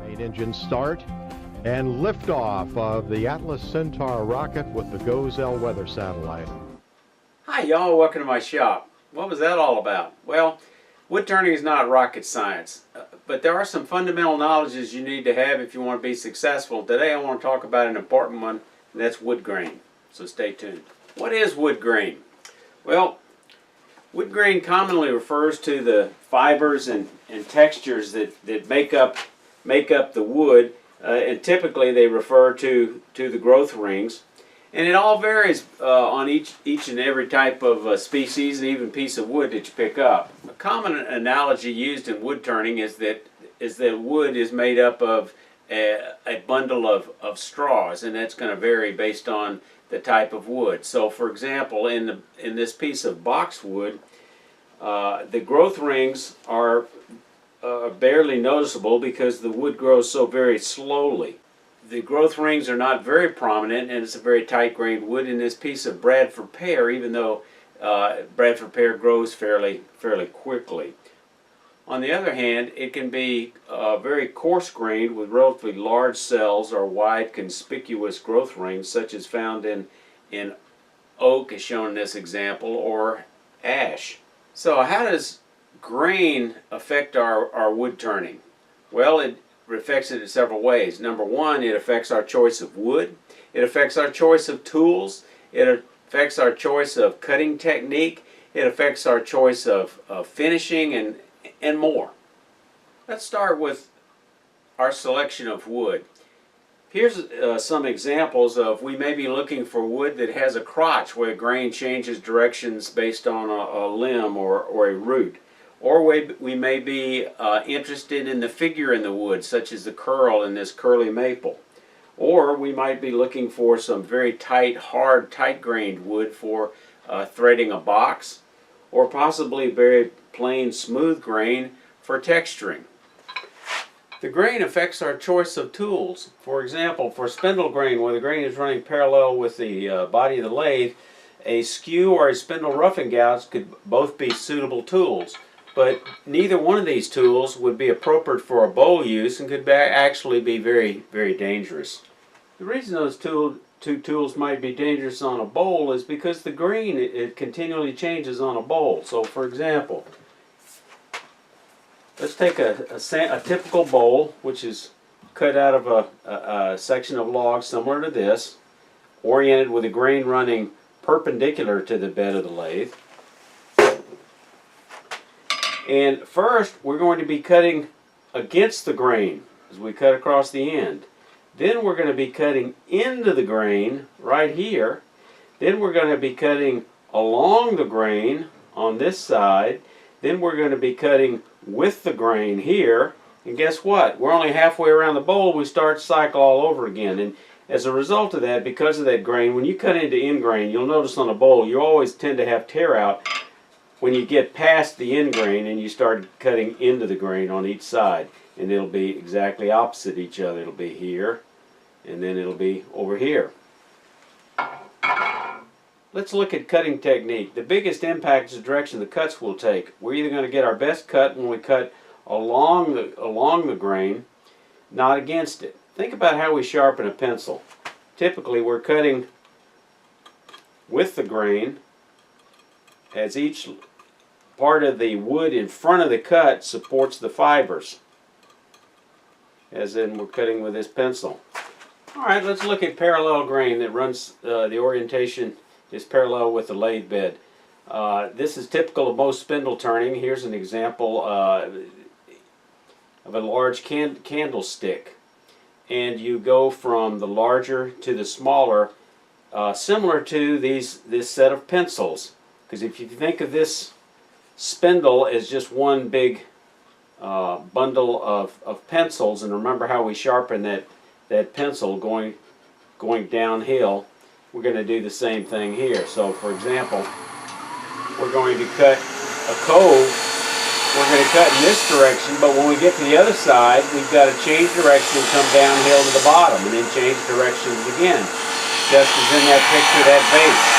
Engine start and liftoff of the Atlas Centaur rocket with the GOES-L weather satellite. Hi y'all, welcome to my shop. What was that all about? Well, wood turning is not rocket science, but there are some fundamental knowledges you need to have if you want to be successful. Today I want to talk about an important one, and that's wood grain. So stay tuned. What is wood grain? Well, wood grain commonly refers to the fibers and textures that make up the wood, and typically they refer to the growth rings. And it all varies on each and every type of species and even piece of wood that you pick up. A common analogy used in wood turning is that wood is made up of a bundle of straws, and that's going to vary based on the type of wood. So, for example, in this piece of boxwood, the growth rings are barely noticeable because the wood grows so very slowly. The growth rings are not very prominent, and it's a very tight-grained wood. In this piece of Bradford pear, even though Bradford pear grows fairly quickly. On the other hand, it can be very coarse-grained with relatively large cells or wide, conspicuous growth rings, such as found in oak, as shown in this example, or ash. So, how does grain affect our wood turning? Well, it affects it in several ways. Number one, it affects our choice of wood. It affects our choice of tools. It affects our choice of cutting technique. It affects our choice of finishing and more. Let's start with our selection of wood. Here's some examples of, we may be looking for wood that has a crotch where grain changes directions based on a limb or a root. Or we may be interested in the figure in the wood, such as the curl in this curly maple. Or we might be looking for some very tight, hard, tight-grained wood for threading a box, or possibly very plain, smooth grain for texturing. The grain affects our choice of tools. For example, for spindle grain, where the grain is running parallel with the body of the lathe, a skew or a spindle roughing gouge could both be suitable tools. But neither one of these tools would be appropriate for a bowl use and could actually be very, very dangerous. The reason those two tools might be dangerous on a bowl is because the grain, it continually changes on a bowl. So, for example, let's take a typical bowl, which is cut out of a section of log similar to this, oriented with the grain running perpendicular to the bed of the lathe. And first, we're going to be cutting against the grain as we cut across the end. Then we're going to be cutting into the grain right here. Then we're going to be cutting along the grain on this side. Then we're going to be cutting with the grain here. And guess what? We're only halfway around the bowl. We start the cycle all over again. And as a result of that, because of that grain, when you cut into end grain, you'll notice on a bowl, you always tend to have tear out when you get past the end grain and you start cutting into the grain on each side. And it'll be exactly opposite each other. It'll be here, and then it'll be over here. Let's look at cutting technique. The biggest impact is the direction the cuts will take. We're either going to get our best cut when we cut along the grain, not against it. Think about how we sharpen a pencil. Typically, we're cutting with the grain, as each part of the wood in front of the cut supports the fibers, as in we're cutting with this pencil. Alright, let's look at parallel grain that runs, the orientation is parallel with the lathe bed. This is typical of most spindle turning. Here's an example of a large candlestick. And you go from the larger to the smaller, similar to this set of pencils. Because if you think of this spindle as just one big bundle of pencils, and remember how we sharpen that pencil going downhill, we're going to do the same thing here. So, for example, we're going to cut a cove. We're going to cut in this direction, but when we get to the other side, we've got to change direction and come downhill to the bottom, and then change directions again, just as in that picture, that vase.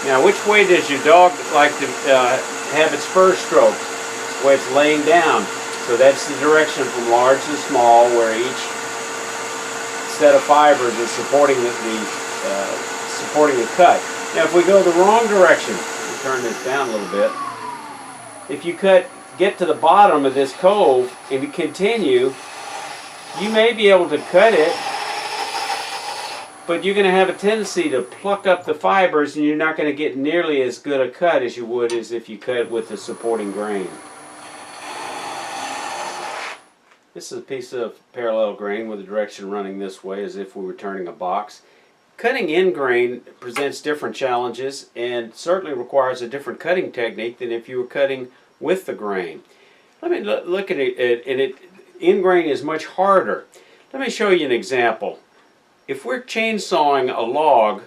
Now, which way does your dog like to have its first stroke? The way it's laying down. So that's the direction from large to small, where each set of fibers is supporting the cut. Now, if we go the wrong direction, we'll turn this down a little bit. If you get to the bottom of this cove and you continue, you may be able to cut it, but you're going to have a tendency to pluck up the fibers, and you're not going to get nearly as good a cut as you would as if you cut with the supporting grain. This is a piece of parallel grain with the direction running this way, as if we were turning a box. Cutting in grain presents different challenges and certainly requires a different cutting technique than if you were cutting with the grain. Let me look at it, and in grain is much harder. Let me show you an example. If we're chainsawing a log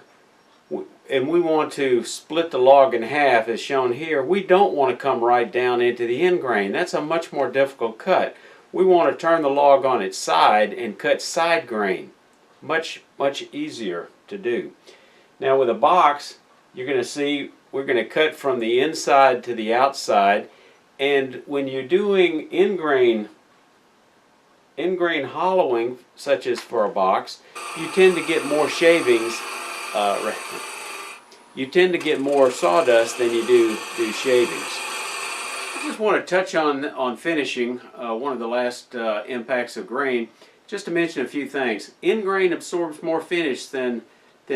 and we want to split the log in half as shown here, we don't want to come right down into the end grain. That's a much more difficult cut. We want to turn the log on its side and cut side grain. Much easier to do. Now with a box, you're going to see we're going to cut from the inside to the outside, and when you're doing end grain hollowing, such as for a box, you tend to get more shavings. You tend to get more sawdust than you do shavings. I just want to touch on finishing, one of the last impacts of grain, just to mention a few things. End grain absorbs more finish than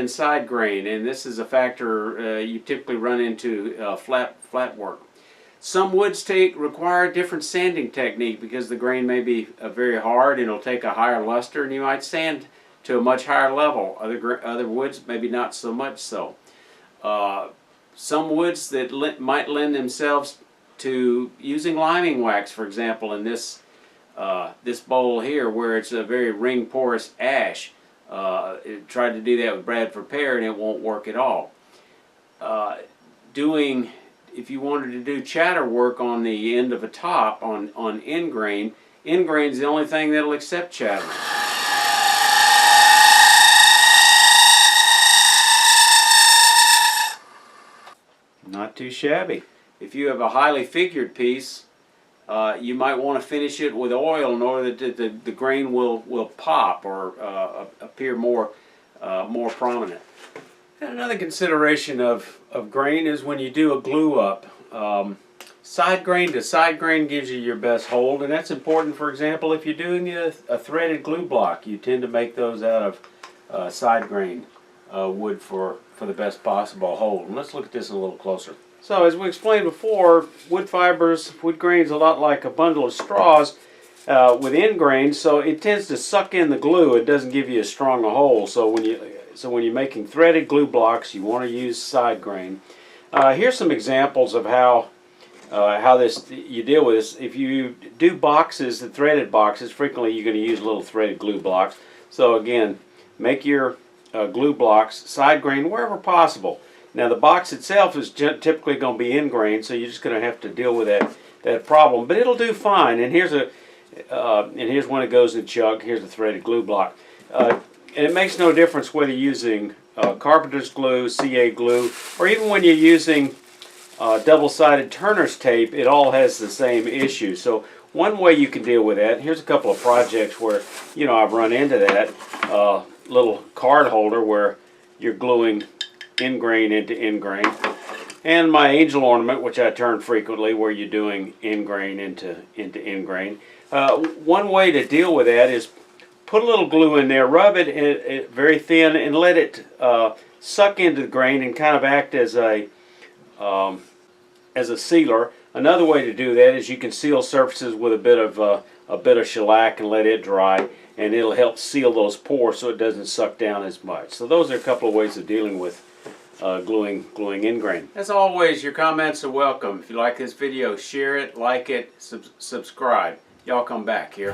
side grain, and this is a factor you typically run into flat work. Some woods require a different sanding technique because the grain may be very hard and it'll take a higher luster, and you might sand to a much higher level. Other woods maybe not so much so. Some woods that might lend themselves to using liming wax, for example, in this bowl here, where it's a very ring porous ash. Tried to do that with Bradford pear and it won't work at all. If you wanted to do chatter work on the end of a top on end grain is the only thing that'll accept chattering. Not too shabby. If you have a highly figured piece, you might want to finish it with oil in order that the grain will pop or appear more prominent. And another consideration of grain is when you do a glue up. Side grain to side grain gives you your best hold, and that's important. For example, if you're doing a threaded glue block, you tend to make those out of side grain wood for the best possible hold. And let's look at this a little closer. So as we explained before, wood grain is a lot like a bundle of straws with end grain, so it tends to suck in the glue. It doesn't give you as strong a hold. So when you're making threaded glue blocks, you want to use side grain. Here's some examples of how you deal with this. If you do boxes, the threaded boxes, frequently you're going to use little threaded glue blocks. So again, make your glue blocks side grain wherever possible. Now the box itself is typically going to be end grain, so you're just going to have to deal with that problem. But it'll do fine. And here's when it goes in chuck. Here's a threaded glue block. And it makes no difference whether you're using carpenter's glue, CA glue, or even when you're using double-sided Turner's tape. It all has the same issue. So one way you can deal with that, here's a couple of projects where I've run into that little card holder where you're gluing end grain into end grain, and my angel ornament, which I turn frequently, where you're doing end grain into end grain. One way to deal with that is put a little glue in there, rub it very thin, and let it suck into the grain and kind of act as a sealer. Another way to do that is you can seal surfaces with a bit of shellac and let it dry, and it'll help seal those pores so it doesn't suck down as much. So those are a couple of ways of dealing with gluing end grain. As always, your comments are welcome. If you like this video, share it, like it, subscribe. Y'all come back here.